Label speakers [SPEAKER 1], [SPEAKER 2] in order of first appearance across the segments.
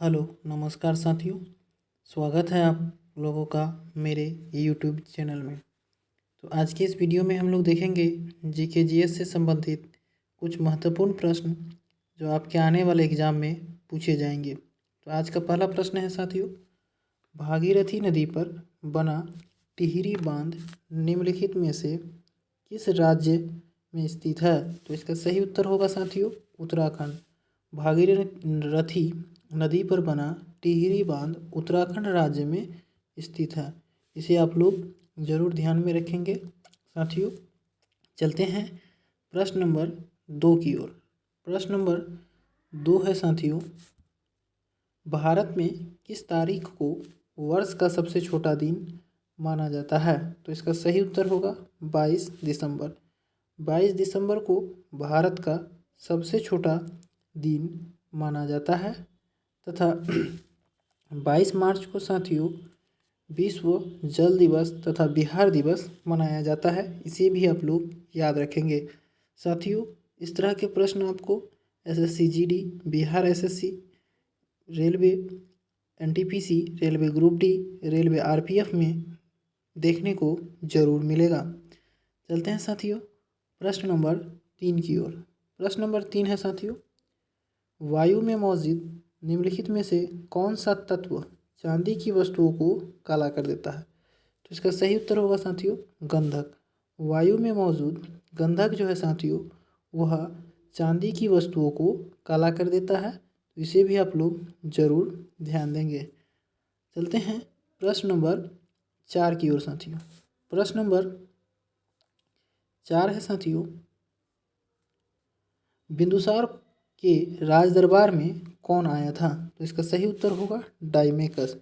[SPEAKER 1] Hello नमस्कार साथियों। स्वागत है आप लोगों का मेरे यूट्यूब चैनल में। तो आज की इस वीडियो में हम लोग देखेंगे जीके जीएस से संबंधित कुछ महत्वपूर्ण प्रश्न जो आपके आने वाले एग्ज़ाम में पूछे जाएंगे। तो आज का पहला प्रश्न है साथियों, भागीरथी नदी पर बना टिहरी बांध निम्नलिखित में से किस राज्य में स्थित है? तो इसका सही उत्तर होगा साथियों उत्तराखंड। भागीरथी नदी पर बना टिहरी बांध उत्तराखंड राज्य में स्थित है। इसे आप लोग ज़रूर ध्यान में रखेंगे साथियों। चलते हैं प्रश्न नंबर 2 की ओर। प्रश्न नंबर 2 है साथियों, भारत में किस तारीख को वर्ष का सबसे छोटा दिन माना जाता है? तो इसका सही उत्तर होगा 22 दिसंबर। 22 दिसंबर को भारत का सबसे छोटा दिन माना जाता है तथा 22 मार्च को साथियों विश्व जल दिवस तथा बिहार दिवस मनाया जाता है। इसे भी आप लोग याद रखेंगे साथियों। इस तरह के प्रश्न आपको SSC GD, Bihar SSC, railway NTPC, railway group D, railway RPF में देखने को जरूर मिलेगा। चलते हैं साथियों प्रश्न नंबर 3 की ओर। प्रश्न नंबर 3 है साथियों, वायु में मौजूद निम्नलिखित में से कौन सा तत्व चांदी की वस्तुओं को काला कर देता है? तो इसका सही उत्तर होगा साथियों गंधक। वायु में मौजूद गंधक जो है साथियों वह चांदी की वस्तुओं को काला कर देता है। तो इसे भी आप लोग जरूर ध्यान देंगे। चलते हैं प्रश्न नंबर 4 की ओर साथियों। प्रश्न नंबर 4 है साथियों, बिंदुसार के राज दरबार में कौन आया था? तो इसका सही उत्तर होगा डाइमेकस।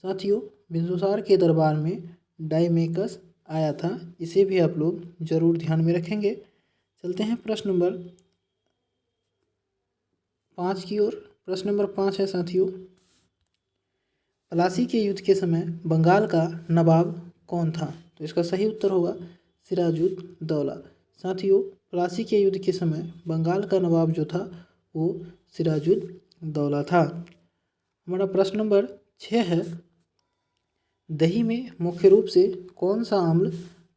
[SPEAKER 1] साथियों बिंदुसार के दरबार में डाइमेकस आया था। इसे भी आप लोग जरूर ध्यान में रखेंगे। चलते हैं प्रश्न नंबर 5 की ओर। प्रश्न नंबर 5 है साथियों, प्लासी के युद्ध के समय बंगाल का नवाब कौन था? तो इसका सही उत्तर होगा सिराजुद्दौला। साथियों प्लासी के युद्ध के समय बंगाल का नवाब जो था वो सिराजुद्दौला था। हमारा प्रश्न नंबर 6 है, दही में मुख्य रूप से कौन सा अम्ल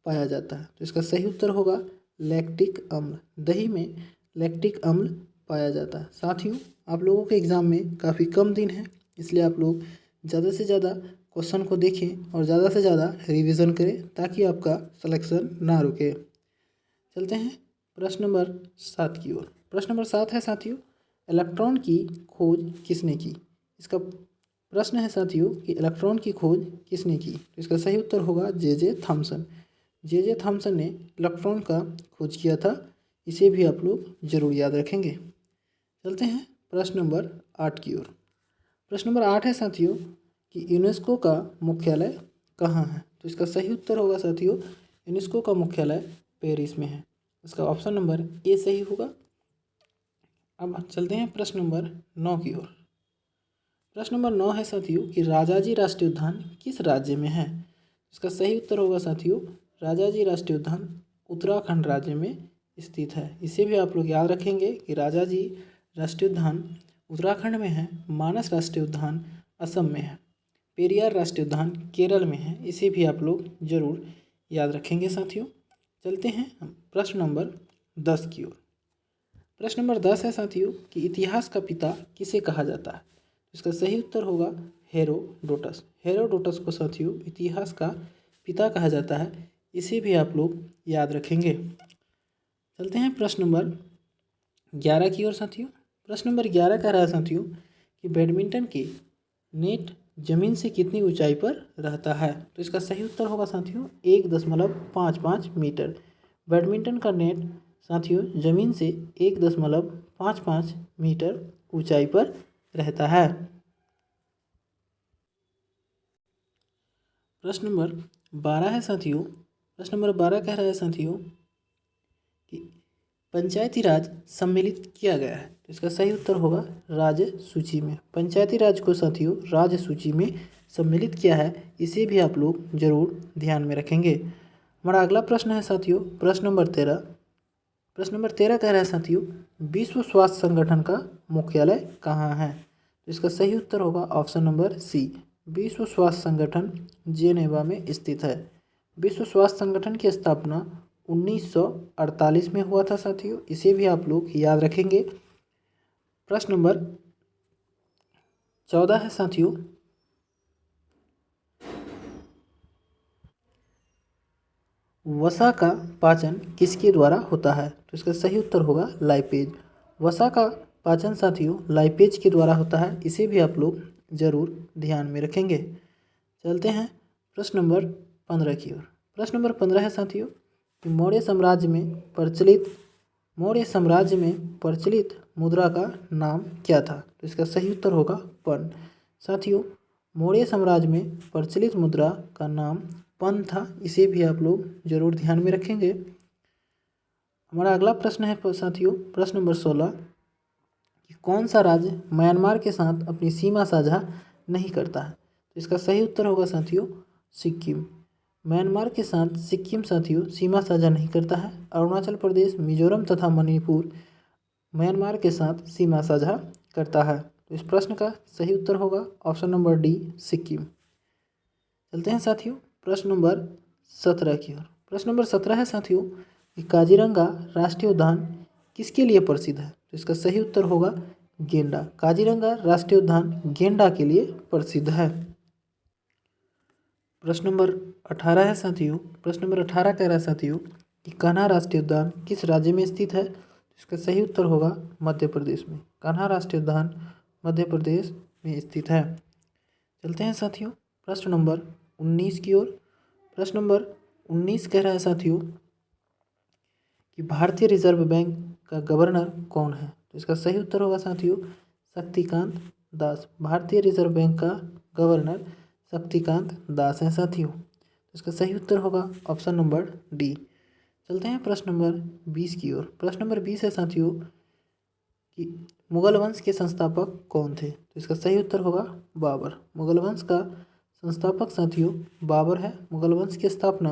[SPEAKER 1] पाया जाता है? तो इसका सही उत्तर होगा लैक्टिक अम्ल। दही में लैक्टिक अम्ल पाया जाता है। साथियों आप लोगों के एग्ज़ाम में काफ़ी कम दिन है, इसलिए आप लोग ज़्यादा से ज़्यादा क्वेश्चन को देखें और ज़्यादा से ज़्यादा रिवीजन करें ताकि आपका सिलेक्शन ना रुके। चलते हैं प्रश्न नंबर 7 की ओर। प्रश्न नंबर 7 है साथियों, इलेक्ट्रॉन की खोज किसने की? इसका प्रश्न है साथियों कि इलेक्ट्रॉन की खोज किसने की? तो इसका सही उत्तर होगा जे थॉमसन। जे थॉमसन ने इलेक्ट्रॉन का खोज किया था। इसे भी आप लोग जरूर याद रखेंगे। चलते हैं प्रश्न नंबर 8 की ओर। प्रश्न नंबर 8 है साथियों कि यूनेस्को का मुख्यालय कहाँ है? तो इसका सही उत्तर होगा साथियों यूनेस्को का मुख्यालय पेरिस में है। इसका ऑप्शन नंबर ए सही होगा। अब चलते हैं प्रश्न नंबर 9 की ओर। प्रश्न नंबर 9 है साथियों कि राजाजी राष्ट्रीय उद्यान किस राज्य में है? इसका सही उत्तर होगा साथियों राजाजी राष्ट्रीय उद्यान उत्तराखंड राज्य में स्थित है। इसे भी आप लोग याद रखेंगे कि राजाजी राष्ट्रीय उद्यान उत्तराखंड में है, मानस राष्ट्रीय उद्यान असम में है, पेरियार राष्ट्रीय उद्यान केरल में है। इसे भी आप लोग जरूर याद रखेंगे साथियों। चलते हैं प्रश्न नंबर 10 की ओर। प्रश्न नंबर 10 है साथियों कि इतिहास का पिता किसे कहा जाता है? इसका सही उत्तर होगा हेरोडोटस। हेरोडोटस को साथियों इतिहास का पिता कहा जाता है। इसे भी आप लोग याद रखेंगे। चलते हैं प्रश्न नंबर 11 की ओर साथियों। प्रश्न नंबर 11 कह रहा है साथियों कि बैडमिंटन के नेट जमीन से कितनी ऊंचाई पर रहता है? तो इसका सही उत्तर होगा साथियों 1.55 मीटर। बैडमिंटन का नेट साथियों जमीन से 1.55 मीटर ऊंचाई पर रहता है। प्रश्न नंबर 12 है साथियों। प्रश्न नंबर 12 कह रहा है साथियों कि पंचायती राज सम्मिलित किया गया है। तो इसका सही उत्तर होगा राज्य सूची में। पंचायती राज को साथियों राज्य सूची में सम्मिलित किया है। इसे भी आप लोग जरूर ध्यान में रखेंगे। हमारा अगला प्रश्न है साथियों प्रश्न नंबर 13। प्रश्न नंबर 13 कह रहा है साथियों विश्व स्वास्थ्य संगठन का मुख्यालय कहाँ है? तो इसका सही उत्तर होगा ऑप्शन नंबर सी। विश्व स्वास्थ्य संगठन जेनेवा में स्थित है। विश्व स्वास्थ्य संगठन की स्थापना 1948 में हुआ था साथियों, इसे भी आप लोग याद रखेंगे। प्रश्न नंबर 14 है साथियों, वसा का पाचन किसके द्वारा होता है? तो इसका सही उत्तर होगा लाइपेज। वसा का पाचन साथियों लाइपेज के द्वारा होता है, इसे भी आप लोग जरूर ध्यान में रखेंगे। चलते हैं प्रश्न नंबर 15 की ओर। प्रश्न नंबर 15 है साथियों कि मौर्य साम्राज्य में प्रचलित मुद्रा का नाम क्या था? तो इसका सही उत्तर होगा पन। साथियों मौर्य साम्राज्य में प्रचलित मुद्रा का नाम पन था, इसे भी आप लोग जरूर ध्यान में रखेंगे। हमारा अगला प्रश्न है साथियों प्रश्न नंबर 16 कि कौन सा राज्य म्यांमार के साथ अपनी सीमा साझा नहीं करता है? तो इसका सही उत्तर होगा साथियों सिक्किम। म्यांमार के साथ सिक्किम साथियों सीमा साझा नहीं करता है। अरुणाचल प्रदेश, मिजोरम तथा मणिपुर म्यांमार के साथ सीमा साझा करता है। तो इस प्रश्न का सही उत्तर होगा ऑप्शन नंबर डी सिक्किम। चलते हैं साथियों प्रश्न नंबर 17 की ओर। प्रश्न नंबर 17 है साथियों कि काजीरंगा राष्ट्रीय उद्यान किसके लिए प्रसिद्ध है? तो इसका सही उत्तर होगा गेंडा। काजीरंगा राष्ट्रीय उद्यान गेंडा के लिए प्रसिद्ध है। प्रश्न नंबर 18 है साथियों। प्रश्न नंबर 18 कह रहा है साथियों कि कान्हा राष्ट्रीय उद्यान किस राज्य में स्थित है? इसका सही उत्तर होगा मध्य प्रदेश में। कान्हा राष्ट्रीय उद्यान मध्य प्रदेश में स्थित है। चलते हैं साथियों प्रश्न नंबर 19 की ओर। प्रश्न नंबर 19 कह रहा है साथियों कि भारतीय रिजर्व बैंक का गवर्नर कौन है? तो इसका सही उत्तर होगा साथियों शक्तिकांत दास। भारतीय रिजर्व बैंक का गवर्नर शक्तिकांत दास है साथियों। इसका सही उत्तर होगा ऑप्शन नंबर डी। चलते हैं प्रश्न नंबर 20 की ओर। प्रश्न नंबर 20 है साथियों कि मुगल वंश के संस्थापक कौन थे? तो इसका सही उत्तर होगा बाबर। मुगल वंश का संस्थापक साथियों बाबर है। मुगल वंश की स्थापना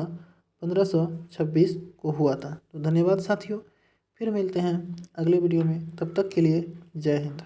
[SPEAKER 1] 1526 को हुआ था। तो धन्यवाद साथियों, फिर मिलते हैं अगले वीडियो में, तब तक के लिए जय हिंद।